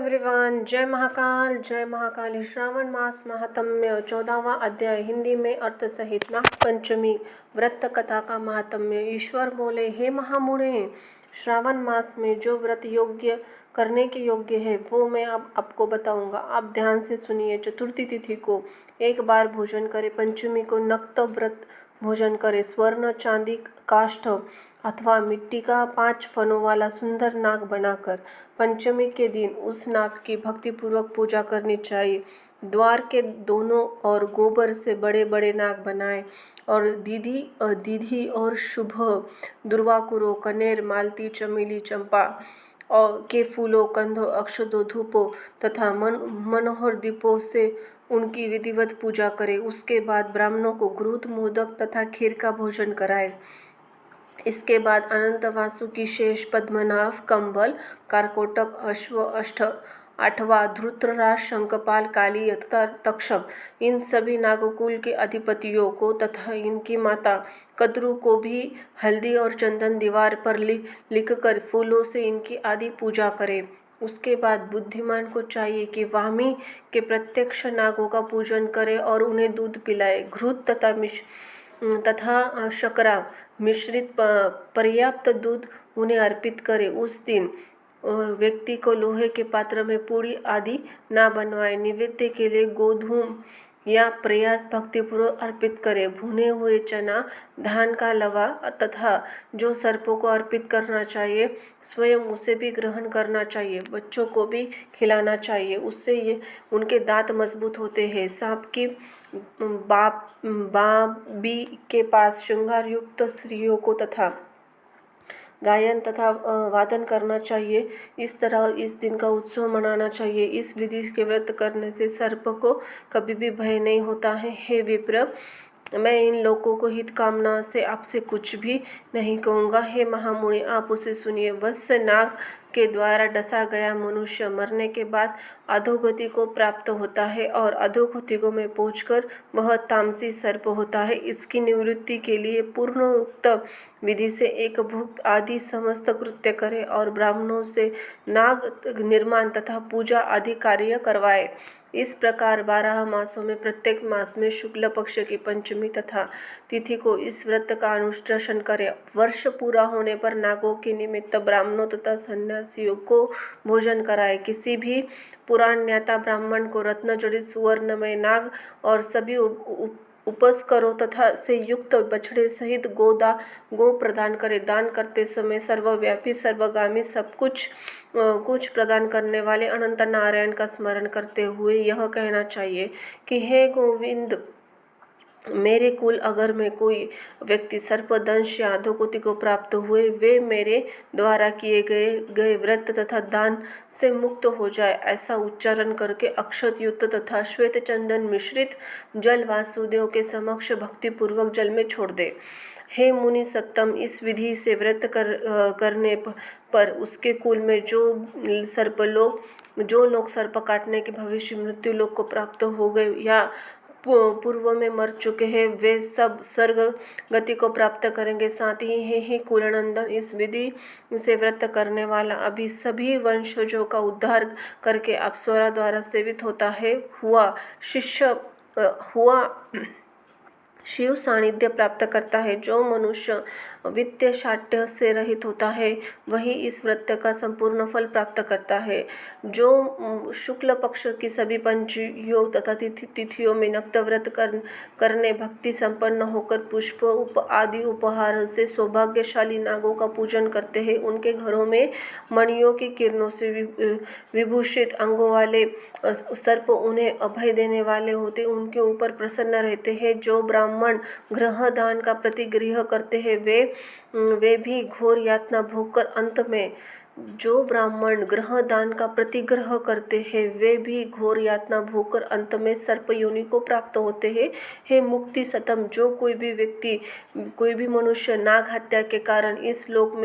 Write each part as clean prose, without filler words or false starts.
Everyone, जय महाकाल जय महाकाली। श्रावण मास महात्म्य 14वां अध्याय हिंदी में अर्थ सहित नाग पंचमी व्रत कथा का महात्म्य। ईश्वर बोले, हे महामुने, श्रावण मास में जो व्रत योग्य करने के योग्य है वो मैं अब आपको बताऊंगा। आप ध्यान से सुनिए। चतुर्थी तिथि को एक बार भोजन करें, पंचमी को नक्त व्रत भोजन करें, स्वर्ण चांदी काष्ठ अथवा मिट्टी का 5 फनों वाला सुंदर नाग बनाकर पंचमी के दिन उस नाग की भक्तिपूर्वक पूजा करनी चाहिए। द्वार के दोनों ओर गोबर से बड़े बड़े नाग बनाएं और दीधी और शुभ दुर्वाकुरो, कनेर, मालती, चमेली, चंपा और के फूलों, कंदों, अक्षतों, धूपों तथा मनोहर दीपों से उनकी विधिवत पूजा करें। उसके बाद ब्राह्मणों को घृत, मोदक तथा खीर का भोजन कराएं। इसके बाद अनंत वासुकी, शेष, पद्मनाभ, कंबल, कारकोटक, अश्व, आठवा, धृतराज, शंखपाल, काली तथा तक्षक, इन सभी नागकुल के अधिपतियों को तथा इनकी माता कद्रू को भी हल्दी और चंदन दीवार पर लिखकर फूलों से इनकी आदि पूजा करें। उसके बाद बुद्धिमान को चाहिए कि वामी के प्रत्यक्ष नागों का पूजन करे और उन्हें दूध पिलाए। घृत तथा शर्करा मिश्रित पर्याप्त दूध उन्हें अर्पित करे। उस दिन व्यक्ति को लोहे के पात्र में पूड़ी आदि ना बनवाए। निवेद्य के लिए गोधूम या प्रयास भक्तिपूर्वक अर्पित करे। भुने हुए चना, धान का लवा तथा जो सर्पों को अर्पित करना चाहिए स्वयं उसे भी ग्रहण करना चाहिए। बच्चों को भी खिलाना चाहिए, उससे ये उनके दांत मजबूत होते हैं। सांप की बाबी के पास श्रृंगार युक्त स्त्रियों को तथा गायन तथा वादन करना चाहिए। इस तरह इस दिन का उत्सव मनाना चाहिए। इस विधि के व्रत करने से सर्प को कभी भी भय नहीं होता है। हे विप्र, मैं इन लोगों को हित कामना से आपसे कुछ भी नहीं कहूँगा। हे महामुनि, आप उसे सुनिए। वत्स नाग के द्वारा डसा गया मनुष्य मरने के बाद अधोगति को प्राप्त होता है और अधोगतिकों में पहुंचकर वह तामसी सर्प होता है। इसकी निवृत्ति के लिए पूर्णोक्त विधि से एक भुक्त आदि समस्त कृत्य करे और ब्राह्मणों से नाग निर्माण तथा पूजा आदि कार्य करवाए। इस प्रकार 12 मासों में प्रत्येक मास में शुक्ल पक्ष की पंचमी तथा तिथि को इस व्रत का अनुष्ठान करें। वर्ष पूरा होने पर नागों के निमित्त ब्राह्मणों तथा सन्यासियों को भोजन कराए। किसी भी पुराण ज्ञाता ब्राह्मण को रत्न जड़ित सुवर्णमय नाग और सभी उपस करो तथा से युक्त बछड़े सहित गो प्रदान करे। दान करते समय सर्वव्यापी, सर्वगामी, सब कुछ प्रदान करने वाले अनंत नारायण का स्मरण करते हुए यह कहना चाहिए कि हे गोविंद, मेरे कुल अगर में कोई व्यक्ति सर्पदंश या अधोगति को प्राप्त हुए, वे मेरे द्वारा किए गए व्रत तथा दान से मुक्त हो जाए। ऐसा उच्चारण करके अक्षत युक्त तथा श्वेत चंदन मिश्रित जल वासुदेव के समक्ष भक्तिपूर्वक जल में छोड़ दे। हे मुनि सत्तम, इस विधि से व्रत करने पर उसके कुल में जो लोग सर्प काटने के भविष्य मृत्यु लोक को प्राप्त हो गए या पूर्व में मर चुके हैं, वे सब स्वर्ग गति को प्राप्त करेंगे। साथ ही हे कुलनंदन, इस विधि से व्रत करने वाला अभी सभी वंशजों का उद्धार करके अप्सरा द्वारा सेवित होता है। हुआ शिव सानिध्य प्राप्त करता है। जो मनुष्य वित्तीय शाठ्य से रहित होता है वही इस व्रत का संपूर्ण फल प्राप्त करता है। जो शुक्ल पक्ष की सभी पंचमियों तथा तिथियों में नक्त व्रत करने भक्ति संपन्न होकर पुष्प आदि उपहार से सौभाग्यशाली नागों का पूजन करते हैं, उनके घरों में मणियों की किरणों से विभूषित अंगों वाले सर्प उन्हें अभय देने वाले होते, उनके ऊपर प्रसन्न रहते हैं। जो ब्राह्मण ग्रह दान का प्रतिग्रह करते हैं वे भी घोर यातना भोगकर अंत में सर्प योनि को प्राप्त होते हैं। हे मुक्ति सतम, जो कोई भी मनुष्य नाग हत्या के कारण इस लोक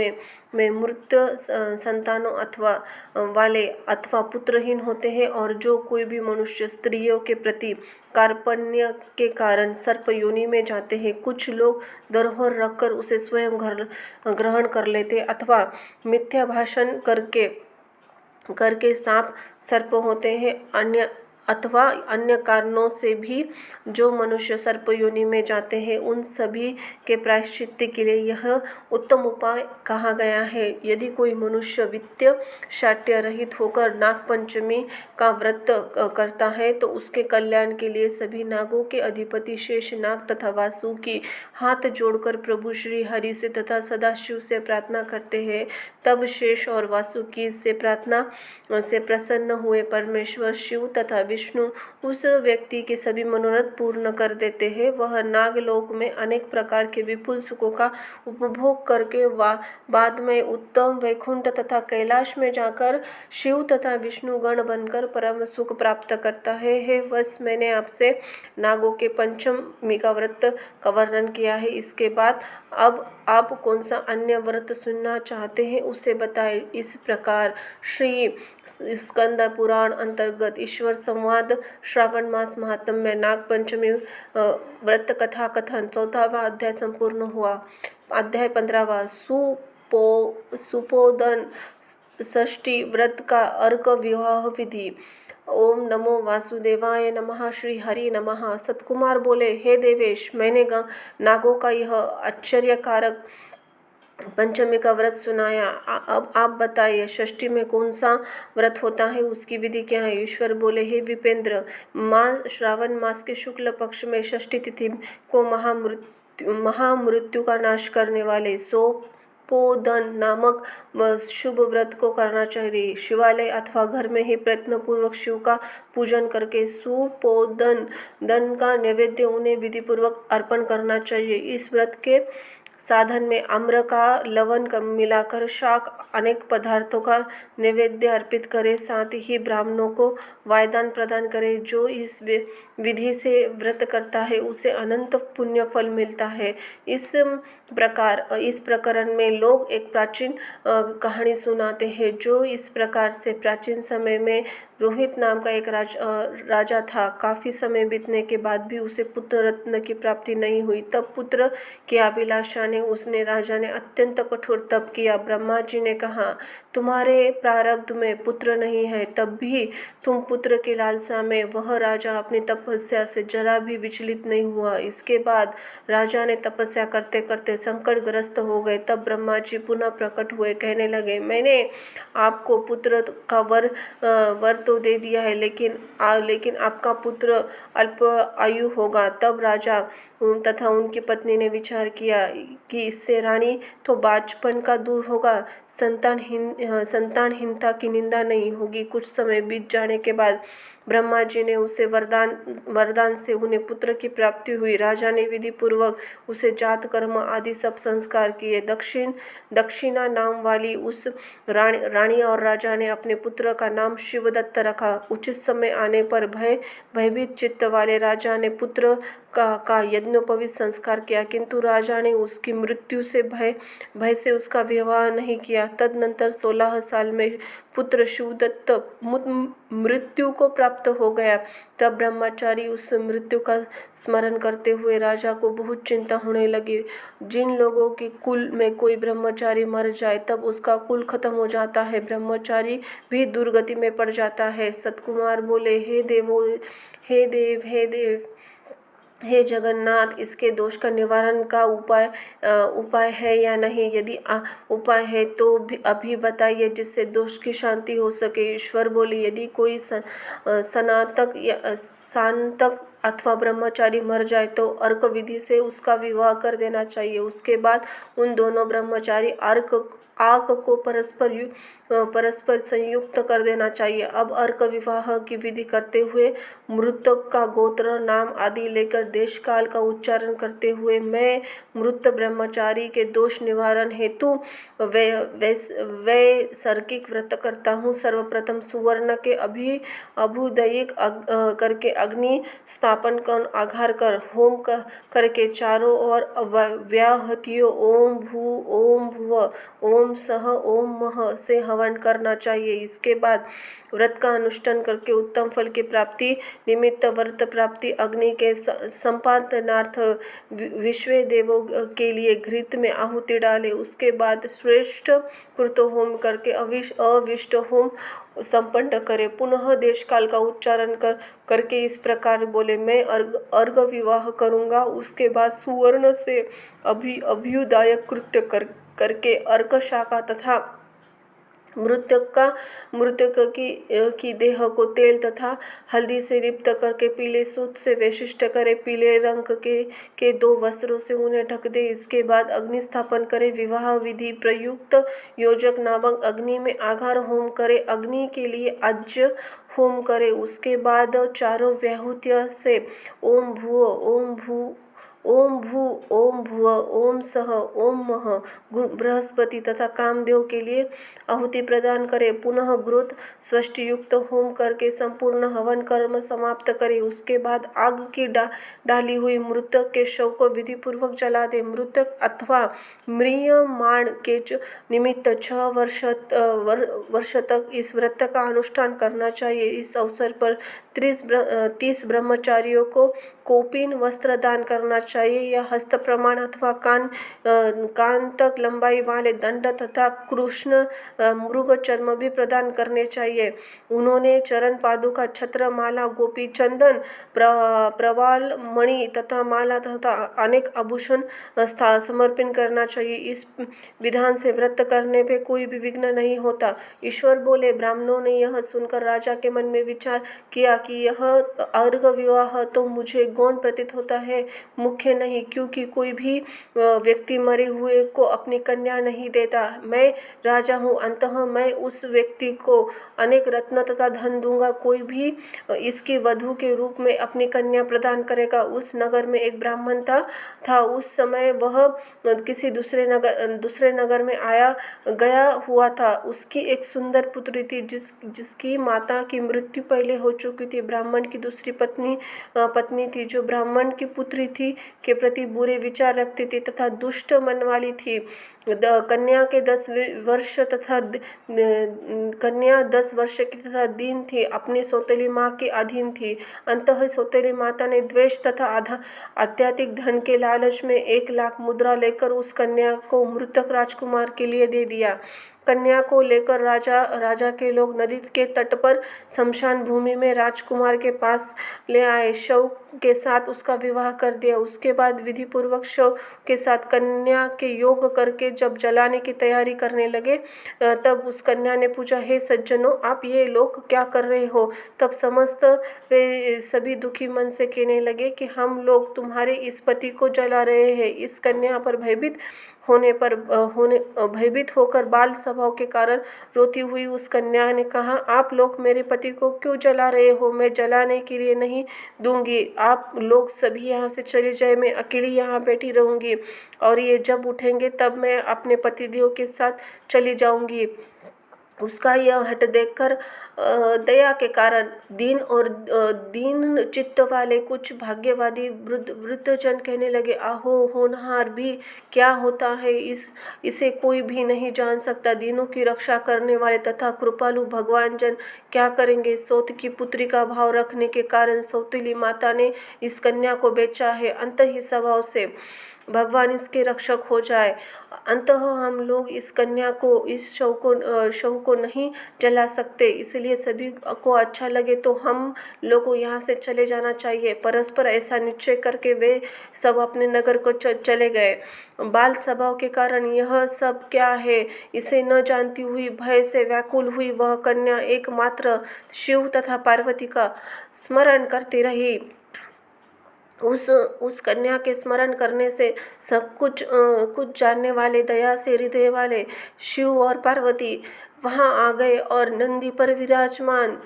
में मृत संतानों अथवा पुत्रहीन होते हैं और जो कोई भी मनुष्य स्त्रियों के प्रति कार्पण्य के कारण सर्प योनि में जाते हैं। कुछ लोग धरोहर रखकर उसे स्वयं ग्रहण कर लेते अथवा मिथ्या भाषण करके करके सांप सर्प होते हैं, अन्य अथवा अन्य कारणों से भी जो मनुष्य सर्प योनि में जाते हैं, उन सभी के प्रायश्चित के लिए यह उत्तम उपाय कहा गया है। यदि कोई मनुष्य वित्तीय शाट्य रहित होकर नागपंचमी का व्रत करता है तो उसके कल्याण के लिए सभी नागों के अधिपति शेष नाग तथा वासुकी हाथ जोड़कर प्रभु श्री हरि से तथा सदाशिव से प्रार्थना करते हैं। तब शेष और वासुकी से प्रार्थना से प्रसन्न हुए परमेश्वर शिव तथा विष्णु उस व्यक्ति के सभी मनोरथ पूर्ण कर देते हैं। वह नागलोक में अनेक प्रकार के विपुल सुखों का उपभोग करके बाद में उत्तम वैकुंठ तथा कैलाश में जाकर शिव तथा विष्णु गण बनकर परम सुख प्राप्त करता है। हे वत्स, मैंने आपसे नागों के पंचमी का व्रत का वर्णन किया है। इसके बाद अब आप कौन सा अन्य व्रत सुनना चाहते हैं उसे बताएं। इस प्रकार श्री स्कंद पुराण अंतर्गत ईश्वर संवाद श्रावण मास महात्म्य नाग पंचमी व्रत कथा कथन 4वां अध्याय संपूर्ण हुआ। अध्याय 15वां सुपोदन षष्ठी व्रत का अर्क विवाह विधि। ओम नमो वासुदेवाय नमः। श्री हरि नमः। सतकुमार बोले, हे देवेश, मैंने नागों का यह आश्चर्यकारक पंचमी का व्रत सुनाया। अब आप बताइए, षष्ठी में कौन सा व्रत होता है, उसकी विधि क्या है। ईश्वर बोले, हे विपेंद्र, श्रावण मास के शुक्ल पक्ष में षष्ठी तिथि को महामृत्यु का नाश करने वाले सोपोदन नामक शुभ व्रत को करना चाहिए। शिवालय अथवा घर में ही प्रयत्न पूर्वक शिव का पूजन करके सुपोदन दन का नैवेद्य उन्हें विधि पूर्वक अर्पण करना चाहिए। इस व्रत के साधन में आम्र का लवण मिलाकर शाक अनेक पदार्थों का नैवेद्य अर्पित करें। साथ ही ब्राह्मणों को वायदान प्रदान करें। जो इस विधि से व्रत करता है उसे अनंत पुण्य फल मिलता है। इस प्रकरण में लोग एक प्राचीन कहानी सुनाते हैं। जो इस प्रकार से प्राचीन समय में रोहित नाम का एक राजा था। काफ़ी समय बीतने के बाद भी उसे पुत्र रत्न की प्राप्ति नहीं हुई। तब पुत्र की अभिलाषा ने उसने राजा ने अत्यंत कठोर तप किया। ब्रह्मा जी ने कहा, तुम्हारे प्रारब्ध में पुत्र नहीं है, तब भी तुम पुत्र की लालसा में। वह राजा अपनी तपस्या से जरा भी विचलित नहीं हुआ। इसके बाद राजा ने तपस्या करते करते संकटग्रस्त हो गए। तब ब्रह्मा जी पुनः प्रकट हुए, कहने लगे, मैंने आपको पुत्र का वर तो दे दिया है, लेकिन आपका पुत्र अल्प आयु होगा। तब राजा तथा उनकी पत्नी ने विचार किया कि इससे रानी तो बाजपन का दूर होगा, संतानहीनता की निंदा नहीं होगी। कुछ समय बीत जाने के बाद ब्रह्मा जी ने उसे वरदान से उन्हें पुत्र की प्राप्ति हुई। राजा ने विधि पूर्वक उसे जात कर्म आदि सब संस्कार किए। दक्षिणा नाम वाली उस रानी और राजा ने अपने पुत्र का नाम शिवदत्त रखा। उचित समय आने पर भयभीत चित्त वाले राजा ने पुत्र का यज्ञोपवीत संस्कार किया, किंतु राजा ने उसकी मृत्यु से भय से उसका विवाह नहीं किया। तदनंतर 16 साल में पुत्र शिवदत्त मृत्यु को प्राप्त हो गया। तब ब्रह्मचारी उस मृत्यु का स्मरण करते हुए राजा को बहुत चिंता होने लगी। जिन लोगों के कुल में कोई ब्रह्मचारी मर जाए तब उसका कुल खत्म हो जाता है, ब्रह्मचारी भी दुर्गति में पड़ जाता है। सतकुमार बोले, हे देव, हे जगन्नाथ, इसके दोष का निवारण का उपाय है या नहीं? यदि उपाय है तो अभी बताइए, जिससे दोष की शांति हो सके। ईश्वर बोले, यदि कोई शांतक अथवा ब्रह्मचारी मर जाए तो अर्क विधि से उसका विवाह कर देना चाहिए। उसके बाद उन दोनों ब्रह्मचारी आग को परस्पर संयुक्त कर देना चाहिए। अब अर्क विवाह की विधि करते हुए मृतक का गोत्र नाम आदि लेकर देश काल का उच्चारण करते हुए मैं मृत ब्रह्मचारी के दोष निवारण हेतु वैसर्गिक व्रत करता हूँ। सर्वप्रथम सुवर्ण के अभुदयिक करके अग्नि स्थापन कर आघार कर होम करके चारों ओर व्याहतियों ओम भुव ओम सह ओम मह से हवन करना चाहिए। इसके बाद व्रत का अनुष्ठान करके उत्तम फल की प्राप्ति निमित्त व्रत प्राप्ति अग्नि के संपादनार्थ विश्व देवों के लिए घृत में आहुति डाले। उसके बाद श्रेष्ठ कृत होम करके अविष्ट होम संपन्न करे। पुनः देशकाल का उच्चारण करके इस प्रकार बोले, मैं अर्घ विवाह करूँगा, उसके बाद सुवर्ण से अभ्युदायक कृत्य करके अर्घ शाखा तथा मृतक की देह को तेल तथा हल्दी से लिप्त करके पीले सूत से विशिष्ट करे, पीले रंग के 2 वस्त्रों से उन्हें ढक दे। इसके बाद अग्नि स्थापन करे, विवाह विधि प्रयुक्त योजक नामक अग्नि में आघार होम करे, अग्नि के लिए आज्य होम करे। उसके बाद चारों व्याहुतियों से ओम भूः ओम भू ओम भू ओम भुव ओम सह ओम मह बृहस्पति तथा कामदेव के लिए आहुति प्रदान करे। पुनः घृत स्वष्टि युक्त होम करके संपूर्ण हवन कर्म समाप्त करे। उसके बाद आग की डाली हुई मृतक के शव को विधि पूर्वक जला दे। मृतक अथवा म्रियमाण के निमित्त 6 वर्ष तक इस व्रत का अनुष्ठान करना चाहिए। इस अवसर पर 30 ब्रह्मचारियों को कौपीन वस्त्र दान करना चाहिए या हस्त प्रमाण अथवा कान तक लंबाई वाले दंड तथा कृष्ण मृग चर्म भी प्रदान करने चाहिए। उन्होंने चरण पादुका, छत्र, माला, गोपी चंदन, प्रवाल मणि तथा माला तथा अनेक आभूषण समर्पण करना चाहिए। इस विधान से व्रत करने पे कोई भी विघ्न नहीं होता। ईश्वर बोले, ब्राह्मणों ने यह सुनकर राजा के मन में विचार किया कि यह अर्घ विवाह तो मुझे गौण प्रतीत होता है, मुख्य नहीं, क्योंकि कोई भी व्यक्ति मरे हुए को अपनी कन्या नहीं देता। मैं राजा हूँ, अंततः मैं उस व्यक्ति को अनेक रत्न तथा धन दूंगा। कोई भी इसकी वधू के रूप में अपनी कन्या प्रदान करेगा। उस नगर में एक ब्राह्मण था। उस समय वह किसी दूसरे नगर में गया हुआ था। उसकी एक सुंदर पुत्री थी जिसकी माता की मृत्यु पहले हो चुकी थी। ब्राह्मण की दूसरी पत्नी थी जो ब्राह्मण की पुत्री थी के प्रति बुरे विचार रखती थी तथा दुष्ट मन वाली थी। कन्या 10 वर्ष की तथा दीन थी, अपनी सौतेली माँ के अधीन थी। अंततः सौतेली माता ने द्वेष तथा अत्यधिक धन के लालच में 1 लाख मुद्रा लेकर उस कन्या को मृतक राजकुमार के लिए दे दिया। कन्या को लेकर राजा के लोग नदी के तट पर शमशान भूमि में राजकुमार के पास ले आए। शव के साथ उसका विवाह कर दिया। उसके बाद विधि पूर्वक शव के साथ कन्या के योग करके जब जलाने की तैयारी करने लगे, तब उस कन्या ने पूछा, हे सज्जनों, आप ये लोग क्या कर रहे हो? तब समस्त वे सभी दुखी मन से कहने लगे कि हम लोग तुम्हारे इस पति को जला रहे हैं। इस कन्या पर भयभीत होकर बाल स्वभाव के कारण रोती हुई उस कन्या ने कहा, आप लोग मेरे पति को क्यों जला रहे हो? मैं जलाने के लिए नहीं दूंगी। आप लोग सभी यहाँ से चले जाए, मैं अकेली यहाँ बैठी रहूंगी और ये जब उठेंगे तब मैं अपने पतिदेव के साथ चली जाऊंगी। उसका यह हट देखकर दया के कारण दीन चित्त वाले कुछ भाग्यवादी वृद्धजन कहने लगे, आहो होनहार भी क्या होता है, इसे कोई भी नहीं जान सकता। दीनों की रक्षा करने वाले तथा कृपालु भगवान जन क्या करेंगे? सौत की पुत्री का भाव रखने के कारण सौतेली माता ने इस कन्या को बेचा है। अंत ही स्वभाव से भगवान इसके रक्षक हो जाए। अंततः हम लोग इस कन्या को, इस शव को नहीं जला सकते, इसलिए सभी को अच्छा लगे तो हम लोग को यहाँ से चले जाना चाहिए। परस्पर ऐसा निश्चय करके वे सब अपने नगर को चले गए। बाल स्वभाव के कारण यह सब क्या है इसे न जानती हुई भय से व्याकुल हुई वह कन्या एकमात्र शिव तथा पार्वती का स्मरण करती रही। उस कन्या के स्मरण करने से सब कुछ जानने वाले, दया से हृदय वाले शिव और पार्वती वहाँ आ गए और नंदी पर विराजमान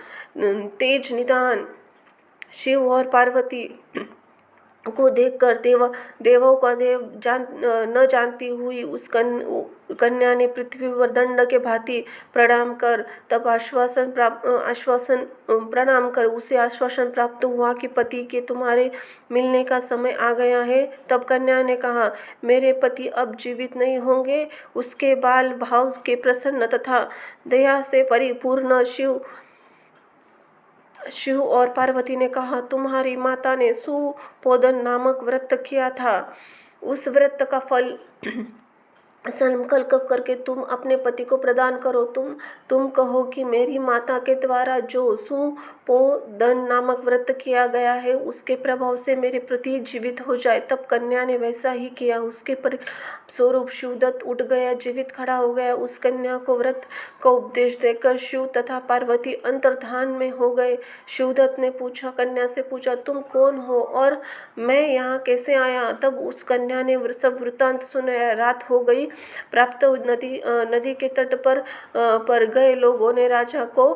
तेज निदान शिव और पार्वती को देखकर देवों का देव न जानती हुई उस कन्या ने पृथ्वी पर दंड के भांति प्रणाम कर प्रणाम कर उसे आश्वासन प्राप्त हुआ कि पति के तुम्हारे मिलने का समय आ गया है। तब कन्या ने कहा, मेरे पति अब जीवित नहीं होंगे। उसके बाल भाव के प्रसन्न तथा दया से परिपूर्ण शिव और पार्वती ने कहा, तुम्हारी माता ने सुपोदन नामक व्रत किया था। उस व्रत का फल संकल्प करके तुम अपने पति को प्रदान करो। तुम कहो कि मेरी माता के द्वारा जो सुपोदन नामक व्रत किया गया है उसके प्रभाव से मेरे प्रति जीवित हो जाए। तब कन्या ने वैसा ही किया। उसके परिणामस्वरूप शिवदत्त उठ गया, जीवित खड़ा हो गया। उस कन्या को व्रत का उपदेश देकर शिव तथा पार्वती अंतर्धान में हो गए। शिवदत्त ने कन्या से पूछा, तुम कौन हो और मैं यहाँ कैसे आया? तब उस कन्या ने सब वृत्तांत सुनाया। रात हो गई। प्राप्त नदी के तट पर गए लोगों ने राजा को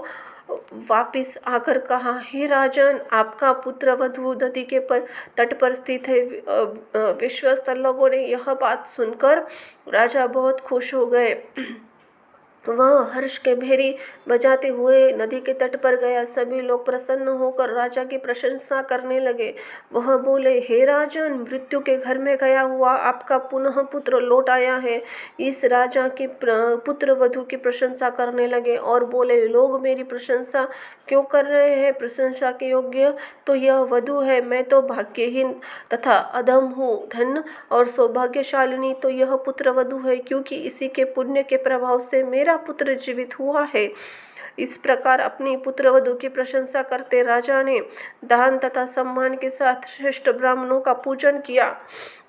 वापिस आकर कहा, हे राजन, आपका पुत्र वधु नदी के तट पर स्थित है। विश्वस्त लोगों ने यह बात सुनकर राजा बहुत खुश हो गए। वह हर्ष के भेरी बजाते हुए नदी के तट पर गया। सभी लोग प्रसन्न होकर राजा की प्रशंसा करने लगे। वह बोले, हे राजन, मृत्यु के घर में गया हुआ आपका पुनः पुत्र लौट आया है। इस राजा के पुत्र वधु की प्रशंसा करने लगे और बोले, लोग मेरी प्रशंसा क्यों कर रहे हैं? प्रशंसा के योग्य तो यह वधु है। मैं तो भाग्यहीन तथा अधम हूँ। धन और सौभाग्यशालिनी तो यह पुत्र वधु है, क्योंकि इसी के पुण्य के प्रभाव से मेरा पुत्र जीवित हुआ है। इस प्रकार अपनी पुत्रवधू की प्रशंसा करते राजा ने दान तथा सम्मान के साथ श्रेष्ठ ब्राह्मणों का पूजन किया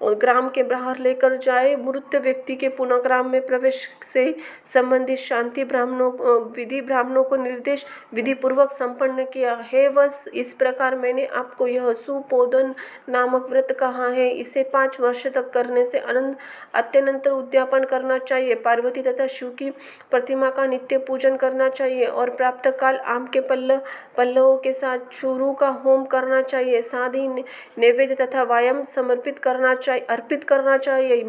और ग्राम के बाहर लेकर जाए। मृत व्यक्ति के पुनः ग्राम में प्रवेश से संबंधित शांति ब्राह्मणों को निर्देश विधि पूर्वक संपन्न किया। हे वत्स, इस प्रकार मैंने आपको यह सुपोदन नामक व्रत कहा है। इसे 5 वर्ष तक करने से अत्यंतर उद्यापन करना चाहिए। पार्वती तथा शिव की प्रतिमा का नित्य पूजन करना चाहिए और प्राप्त काल आम के पल्लवों के साथ चूरू का होम करना चाहिए। साथ ही नैवेद्य तथा वायम अर्पित करना चाहिए।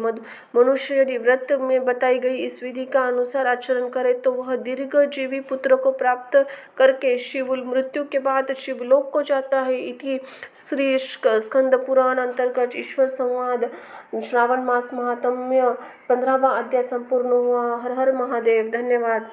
मनुष्य यदि व्रत में बताई गई इस विधि का अनुसार आचरण करे तो वह दीर्घजीवी पुत्र को प्राप्त करके शिव मृत्यु के बाद शिवलोक को जाता है। इति श्री स्कंद पुराण अंतर्गत ईश्वर संवाद श्रावण मास महात्म्य 15वां अध्याय संपूर्ण हुआ। हर हर महादेव। धन्यवाद।